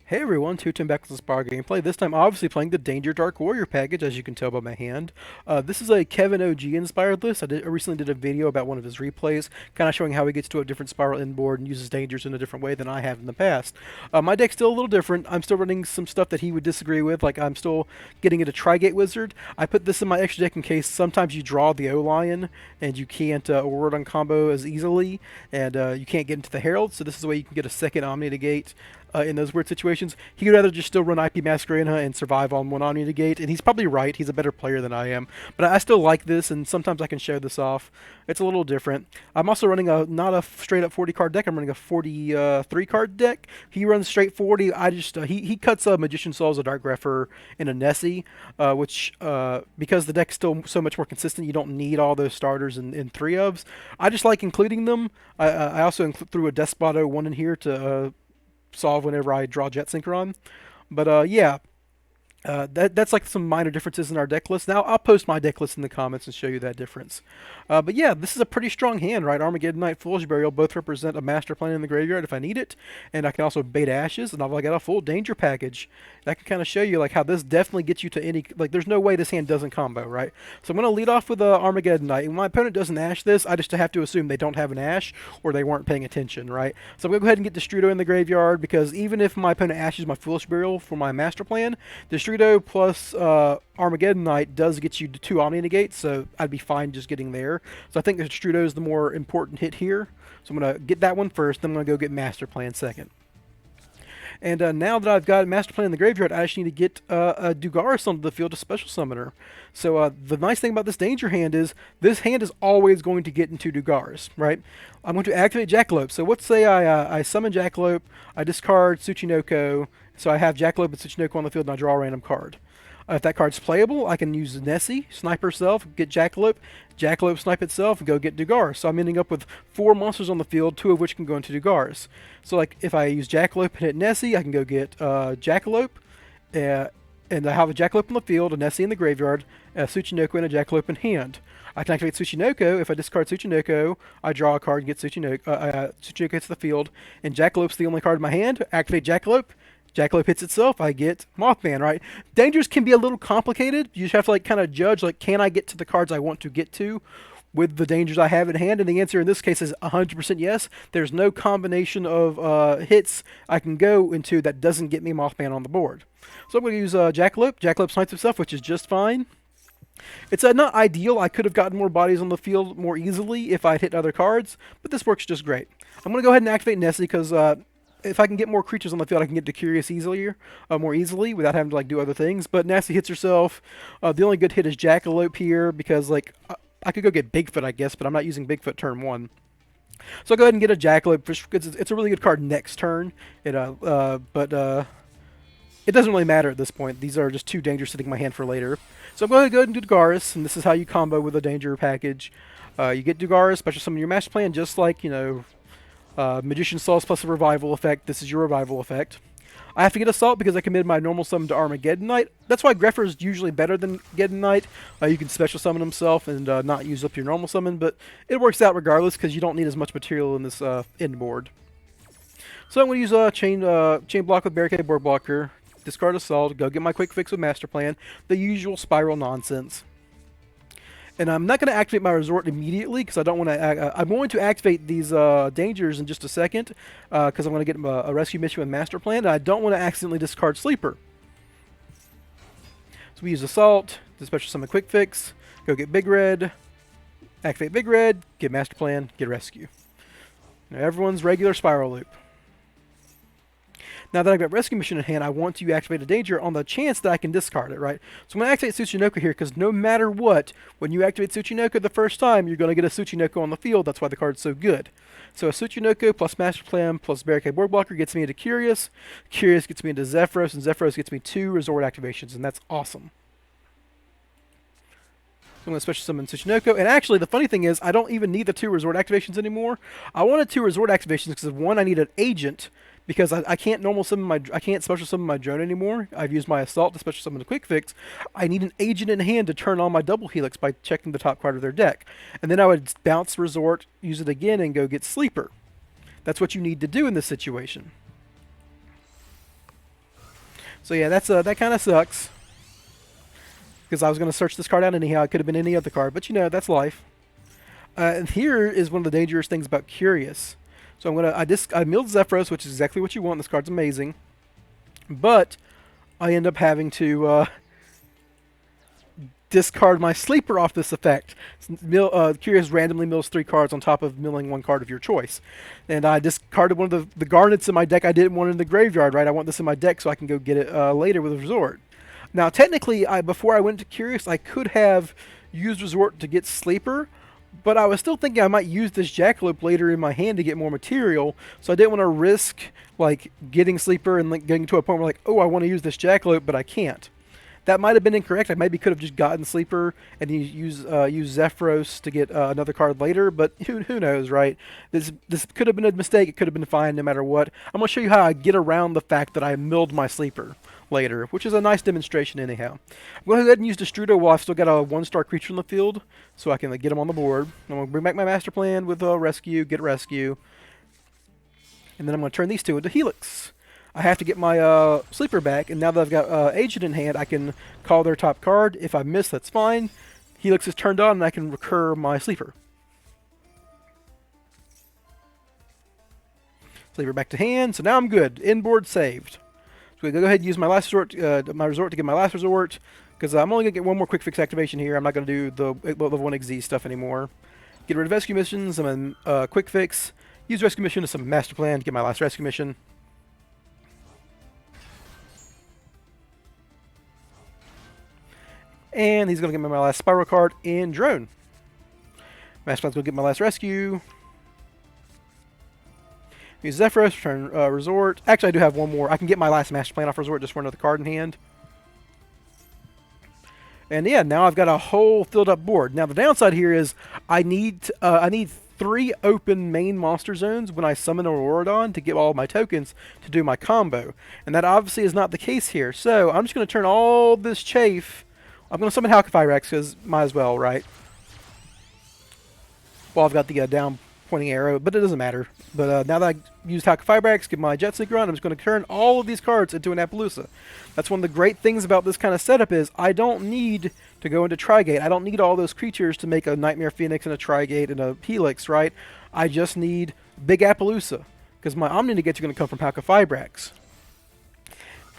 Hey everyone, Tutin back with the Spyral gameplay. This time obviously playing the Danger Dark Warrior package, as you can tell by my hand. This is a Kevin OG inspired list. I recently did a video about one of his replays, kind of showing how he gets to a different Spyral inboard and uses Dangers in a different way than I have in the past. My deck's still a little different. I'm still running some stuff that he would disagree with, like I'm still getting into Trigate Wizard. I put this in my extra deck in case sometimes you draw the O-Lion and you can't Auroradon combo as easily, and you can't get into the Herald, so this is the way you can get a second Omni negate in those weird situations. He could rather just still run IP Masquerena and survive on one Omni negate, and he's probably right. He's a better player than I am, but I still like this, and sometimes I can show this off. It's a little different. I'm also running not a straight up 40 card deck. I'm running a 43 card deck. He runs straight 40. He cuts Magician Souls, a Dark Grepher, and a Nessie, which because the deck's still so much more consistent, you don't need all those starters in three ofs. I just like including them. I also threw a Despoto one in here to solve whenever I draw Jet Synchron. But yeah, that's like some minor differences in our deck list. Now I'll post my deck list in the comments and show you that difference. But yeah, this is a pretty strong hand, right? Armageddon Knight, Fool's Burial both represent a master plan in the graveyard if I need it, and I can also bait Ashes, and I've got a full danger package. That can kind of show you like how this definitely gets you to any, like there's no way this hand doesn't combo, right? So I'm going to lead off with Armageddon Knight. When my opponent doesn't Ash this, I just have to assume they don't have an Ash or they weren't paying attention, right? So I'm going to go ahead and get Destrudo in the graveyard, because even if my opponent Ashes my Foolish Burial for my master plan, Destrudo plus Armageddon Knight does get you to 2 Omni negates, so I'd be fine just getting there. So I think Destrudo is the more important hit here. So I'm going to get that one first, then I'm going to go get Master Plan second. And now that I've got Master Plan in the graveyard, I actually need to get a Dugaris onto the field, a special summoner. So the nice thing about this Danger hand is this hand is always going to get into Dugaris, right? I'm going to activate Jackalope. So let's say I summon Jackalope, I discard Tsuchinoko, so I have Jackalope and Tsuchinoko on the field and I draw a random card. If that card's playable, I can use Nessie, snipe herself, get Jackalope, Jackalope snipe itself, and go get Dugaris. So I'm ending up with 4 monsters on the field, 2 of which can go into Dugaris. So like if I use Jackalope and hit Nessie, I can go get Jackalope, and I have a Jackalope on the field, a Nessie in the graveyard, a Tsuchinoko, and a Jackalope in hand. I can activate Tsuchinoko. If I discard Tsuchinoko, I draw a card and get Tsuchinoko. Tsuchinoko hits the field, and Jackalope's the only card in my hand. Activate Jackalope. Jackalope hits itself, I get Mothman, right? Dangers can be a little complicated. You just have to like kind of judge, like, can I get to the cards I want to get to with the dangers I have in hand? And the answer in this case is 100% yes. There's no combination of hits I can go into that doesn't get me Mothman on the board. So I'm going to use Jackalope. Jackalope snipes itself, which is just fine. It's not ideal. I could have gotten more bodies on the field more easily if I'd hit other cards, but this works just great. I'm going to go ahead and activate Nessie because if I can get more creatures on the field, I can get to Curious more easily without having to like do other things. But Nessie hits herself. The only good hit is Jackalope here because like I could go get Bigfoot, I guess, but I'm not using Bigfoot turn 1. So I'll go ahead and get a Jackalope because it's a really good card next turn. But it doesn't really matter at this point. These are just 2 dangers sitting in my hand for later. So I'm going to go ahead and do Dugaris, and this is how you combo with a danger package. You get Dugaris, special summon your master plan, just like, Magician Souls plus a revival effect. This is your revival effect. I have to get Assault because I committed my normal summon to Armageddon Knight. That's why Grepher is usually better than Armageddon Knight. You can special summon himself and not use up your normal summon, but it works out regardless because you don't need as much material in this end board. So I'm going to use chain block with Barricade Board Blocker, discard Assault, go get my Quik Fix with Master Plan, the usual Spyral nonsense. And I'm not going to activate my resort immediately because I don't want to. I'm going to activate these dangers in just a second because I'm going to get a rescue mission with Master Plan, and I don't want to accidentally discard Sleeper. So we use Assault, the special summon Quik Fix, go get Big Red, activate Big Red, get Master Plan, get Rescue. Now everyone's regular Spyral loop. Now that I've got Rescue Mission in hand, I want to activate a Danger on the chance that I can discard it, right? So I'm going to activate Tsuchinoko here, because no matter what, when you activate Tsuchinoko the first time, you're going to get a Tsuchinoko on the field. That's why the card's so good. So a Tsuchinoko plus Master Plan plus Barricade Board Blocker gets me into Curious. Curious gets me into Zephyros, and Zephyros gets me 2 Resort activations, and that's awesome. So I'm going to special summon Tsuchinoko. And actually, the funny thing is, I don't even need the 2 Resort activations anymore. I wanted 2 Resort activations because, one, I need an Agent, because I can't I can't special summon my drone anymore. I've used my Assault to special summon the Quik Fix. I need an Agent in hand to turn on my double Helix by checking the top card of their deck. And then I would bounce Resort, use it again, and go get Sleeper. That's what you need to do in this situation. So yeah, that kind of sucks. Because I was going to search this card out anyhow. It could have been any other card, but you know, that's life. And here is one of the dangerous things about Curious. So I milled Zephyros, which is exactly what you want. This card's amazing. But I end up having to discard my Sleeper off this effect. Curious randomly mills 3 cards on top of milling 1 card of your choice. And I discarded one of the Garnets in my deck I didn't want in the graveyard, right? I want this in my deck so I can go get it later with Resort. Now, technically, before I went to Curious, I could have used Resort to get Sleeper, but I was still thinking I might use this Jackalope later in my hand to get more material, so I didn't want to risk like getting Sleeper and like getting to a point where like, oh, I want to use this Jackalope, but I can't. That might have been incorrect. I maybe could have just gotten Sleeper and use Zephyros to get another card later, but who knows, right? This could have been a mistake. It could have been fine no matter what. I'm going to show you how I get around the fact that I milled my Sleeper later, which is a nice demonstration anyhow. I'm going to go ahead and use Destrudo while I've still got a 1-star creature in the field, so I can get him on the board. I'm going to bring back my master plan with Rescue, get Rescue, and then I'm going to turn these two into Helix. I have to get my Sleeper back, and now that I've got Agent in hand, I can call their top card. If I miss, that's fine. Helix is turned on, and I can recur my Sleeper. Sleeper back to hand, so now I'm good. Inboard saved. So we go ahead and use my last resort, to get my last resort, because I'm only going to get one more quick fix activation here. I'm not going to do the level 1 XZ stuff anymore. Get rid of rescue missions, and then quick fix. Use rescue mission as some master plan to get my last rescue mission. And he's going to get me my last Spyral card in Drone. Master Plan's going to get my last rescue. Use Zephyros, return Resort. Actually, I do have one more. I can get my last Master Plan off Resort just for another card in hand. And yeah, now I've got a whole filled up board. Now the downside here is I need 3 open main monster zones when I summon Auroradon to get all my tokens to do my combo. And that obviously is not the case here. So I'm just going to turn all this chafe. I'm going to summon Halkafyrax because might as well, right? Well, I've got the down pointing arrow, but it doesn't matter. But now that I used Halkafyrax, get my Jet Synchron, I'm just going to turn all of these cards into an Appaloosa. That's one of the great things about this kind of setup is I don't need to go into Trigate. I don't need all those creatures to make a Nightmare Phoenix and a Trigate and a Helix, right? I just need big Appaloosa because my Omni negates are going to come from Halkafyrax.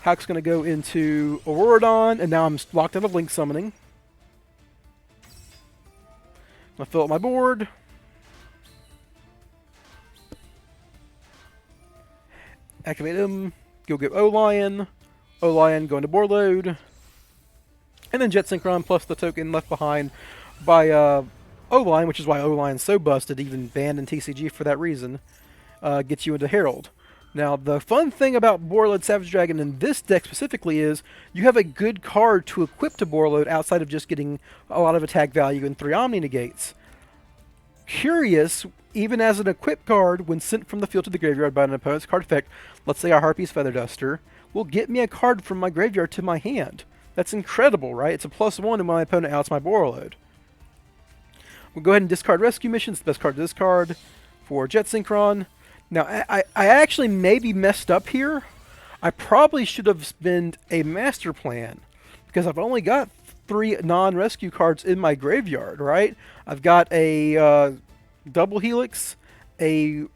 Halk's going to go into Auroradon, and now I'm locked out of Link Summoning. I'm going to fill up my board. Activate him. Go get O-Lion. O-Lion go into board load. And then Jet Synchron plus the token left behind by O-Lion, which is why O-Lion's so busted, even banned in TCG for that reason, gets you into Herald. Now, the fun thing about Boarload Savage Dragon in this deck specifically is you have a good card to equip to Boarload outside of just getting a lot of attack value and 3 Omni negates. Curious, even as an equip card, when sent from the field to the graveyard by an opponent's card effect, let's say a Harpy's Feather Duster, will get me a card from my graveyard to my hand. That's incredible, right? It's a +1 and my opponent outs my Boarload. We'll go ahead and discard Rescue Mission. It's the best card to discard for Jet Synchron. Now, I actually maybe messed up here. I probably should have spent a Master Plan because I've only got 3 non-rescue cards in my graveyard, right? I've got a Double Helix, a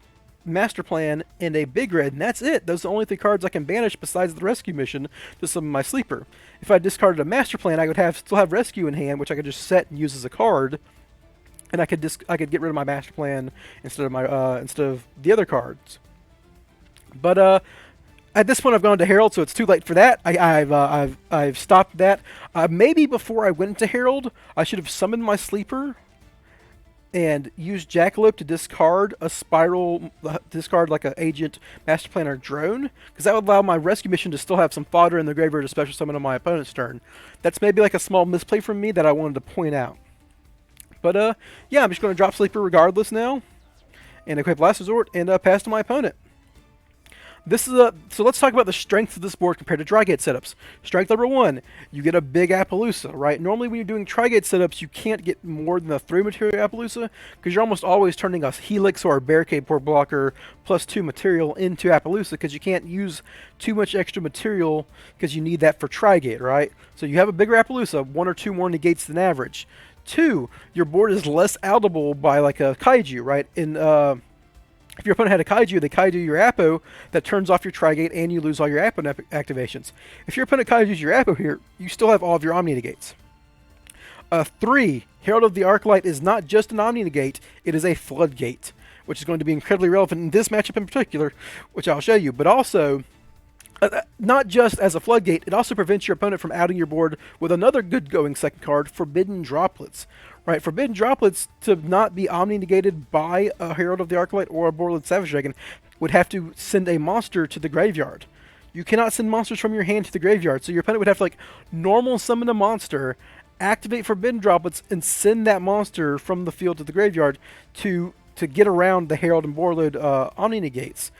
Master Plan, and a Big Red, and that's it. Those are the only 3 cards I can banish besides the Rescue Mission to summon my Sleeper. If I discarded a Master Plan, I would still have Rescue in hand, which I could just set and use as a card. And I could get rid of my Master Plan instead of the other cards. But at this point, I've gone to Herald, so it's too late for that. I've stopped that. Maybe before I went to Herald, I should have summoned my Sleeper and used Jackalope to discard a Spyral, discard like an Agent, Master Plan, or Drone, because that would allow my Rescue Mission to still have some fodder in the graveyard to special summon on my opponent's turn. That's maybe like a small misplay from me that I wanted to point out. But, yeah, I'm just going to drop Sleeper regardless now, and equip Last Resort, and pass to my opponent. So let's talk about the strength of this board compared to Tri-Gate setups. Strength number one, you get a big Appaloosa, right? Normally when you're doing Tri-Gate setups, you can't get more than a 3 material Appaloosa because you're almost always turning a Helix or a Barricade Port Blocker plus 2 material into Appaloosa because you can't use too much extra material because you need that for Tri-Gate, right? So you have a bigger Appaloosa, 1 or 2 more negates than average. 2, your board is less outable by like a Kaiju, right? If your opponent had a Kaiju, they Kaiju your Appo, that turns off your Tri-Gate and you lose all your Appo activations. If your opponent Kaiju's your Appo here, you still have all of your Omni negates. 3, Herald of the Arclight is not just an Omni negate, it is a Floodgate, which is going to be incredibly relevant in this matchup in particular, which I'll show you, but also, not just as a Floodgate, it also prevents your opponent from outing your board with another good going second card, Forbidden Droplets. Right, Forbidden Droplets, to not be omni-negated by a Herald of the Arclight or a Borderland Savage Dragon, would have to send a monster to the graveyard. You cannot send monsters from your hand to the graveyard, so your opponent would have to like normal summon a monster, activate Forbidden Droplets, and send that monster from the field to the graveyard to get around the Herald and Borderland omni-negates.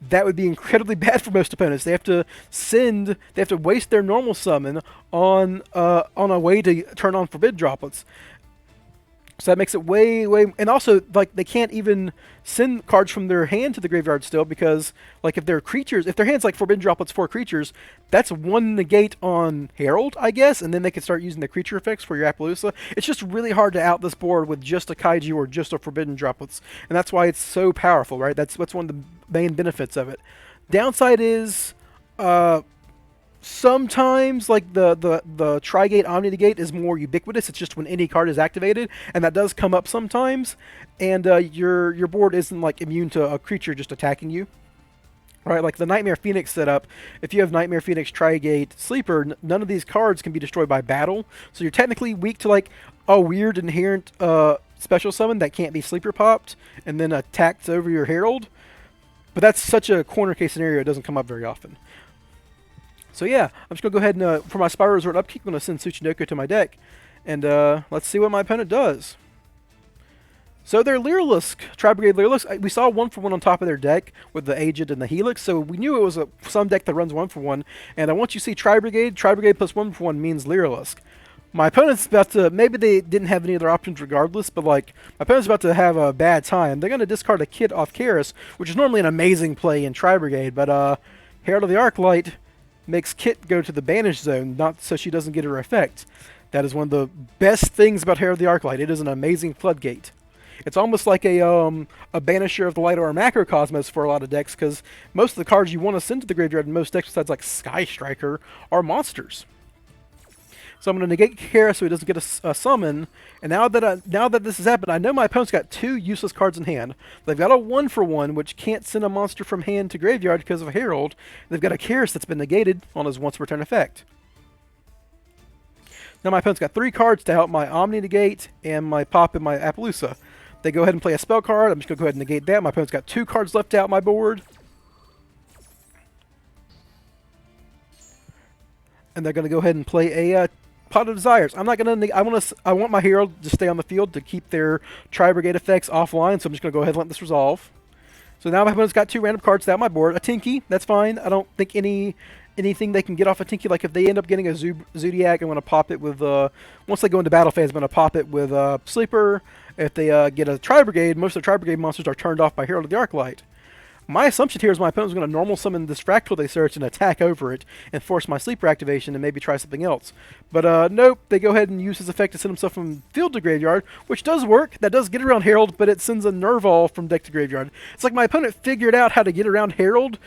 That would be incredibly bad for most opponents. They have to waste their normal summon on a way to turn on Forbidden Droplets. So that makes it way, and also, like, they can't even send cards from their hand to the graveyard still because, like, if they're creatures, if their hand's like Forbidden Droplets 4 creatures, that's 1 negate on Herald, I guess, and then they can start using the creature effects for your Appaloosa. It's just really hard to out this board with just a Kaiju or just a Forbidden Droplets, and that's why it's so powerful, right? That's one of the main benefits of it. Downside is, sometimes, like, the Tri-Gate Omni-Negate is more ubiquitous. It's just when any card is activated, and that does come up sometimes. And your board isn't, like, immune to a creature just attacking you. Right, like the Nightmare Phoenix setup, if you have Nightmare Phoenix Tri-Gate Sleeper, none of these cards can be destroyed by battle. So you're technically weak to, like, a weird inherent special summon that can't be Sleeper popped and then attacked over your Herald. But that's such a corner case scenario, it doesn't come up very often. So yeah, I'm just going to go ahead and, for my Spyral Resort upkeep, I'm going to send Tsuchinoko to my deck. And let's see what my opponent does. So their Lyrilusk, Tri-Brigade Lyrilusk, we saw 1-for-1 on top of their deck with the Aged and the Helix, so we knew it was some deck that runs 1-for-1. And once you see Tri-Brigade plus 1-for-1 means Lyrilusk. My opponent's about to, maybe they didn't have any other options regardless, but like, my opponent's about to have a bad time. They're going to discard a Kit off Karis, which is normally an amazing play in Tri-Brigade, but Herald of the Arclight makes Kit go to the Banish Zone, not so she doesn't get her effect. That is one of the best things about Herald of the Arclight. It is an amazing floodgate. It's almost like a Banisher of the Light or a Macrocosmos for a lot of decks, because most of the cards you want to send to the graveyard in most decks, besides like Sky Striker, are monsters. So I'm going to negate Kara so he doesn't get a summon. And now that this has happened, I know my opponent's got 2 useless cards in hand. They've got a 1-for-1, which can't send a monster from hand to graveyard because of Herald. They've got a Karis that's been negated on his once per turn effect. Now my opponent's got 3 cards to help my Omni negate and my pop and my Appaloosa. They go ahead and play a spell card. I'm just going to go ahead and negate that. My opponent's got 2 cards left out my board. And they're going to go ahead and play a Pot of Desires. I'm not going to. I want my Herald to stay on the field to keep their Tri-Brigade effects offline. So I'm just going to go ahead and let this resolve. So now my opponent's got 2 random cards down my board. A Tinky, that's fine. I don't think anything they can get off a Tinky. Like if they end up getting a Zodiac, I'm going to pop it with. Once they go into battle phase, I'm going to pop it with Sleeper. If they get a Tri-Brigade, most of the Tri-Brigade monsters are turned off by Herald of the Arclight. My assumption here is my opponent's going to normal summon this Fractal they search and attack over it and force my Sleeper activation and maybe try something else. But nope, they go ahead and use his effect to send himself from field to graveyard, which does work. That does get around Herald, but it sends a Nerval from deck to graveyard. It's like my opponent figured out how to get around Herald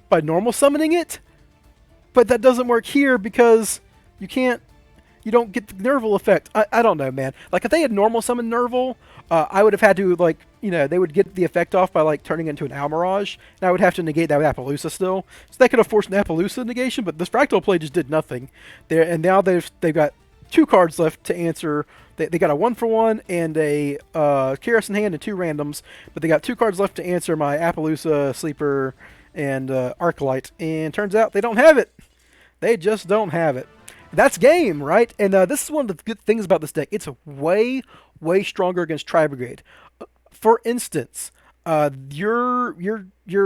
by normal summoning it, but that doesn't work here because you don't get the Nerval effect. I don't know, man. Like, if they had normal summoned Nerval, I would have had to, like, they would get the effect off by, like, turning into an Almirage, and I would have to negate that with Appaloosa still. So they could have forced an Appaloosa negation, but this Fractal play just did nothing. And now they've got 2 cards left to answer. They got a 1-for-1 and a Karis in hand and 2 randoms, but they got 2 cards left to answer my Appaloosa, Sleeper, and Arclight. And turns out they don't have it. They just don't have it. That's game, right? And this is one of the good things about this deck. It's way stronger against Tri-Brigade. For instance, your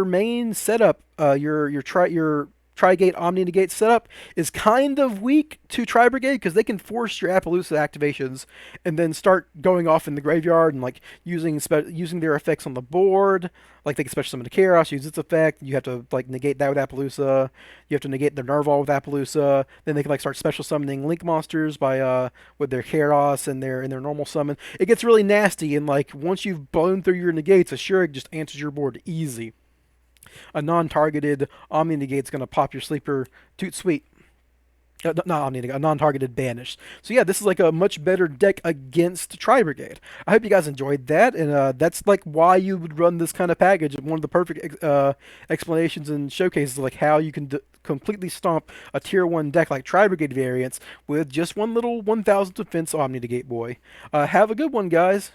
main setup your Trigate Omni Negate setup is kind of weak to Tri Brigade because they can force your Appaloosa activations and then start going off in the graveyard and like using their effects on the board. Like they can special summon the Chaos, use its effect. You have to like negate that with Appaloosa. You have to negate their Narval with Appaloosa. Then they can like start special summoning Link monsters by with their Chaos and their normal summon. It gets really nasty and like once you've blown through your negates, Assurig just answers your board easy. A non-targeted Omni Negate's going to pop your sleeper toot sweet. Not Omni Negate, a non-targeted banish. So yeah, this is like a much better deck against Tri Brigade. I hope you guys enjoyed that, and that's like why you would run this kind of package. One of the perfect explanations and showcases like how you can completely stomp a tier 1 deck like Tri Brigade variants with just one little 1000 defense Omni Negate boy. Have a good one, guys.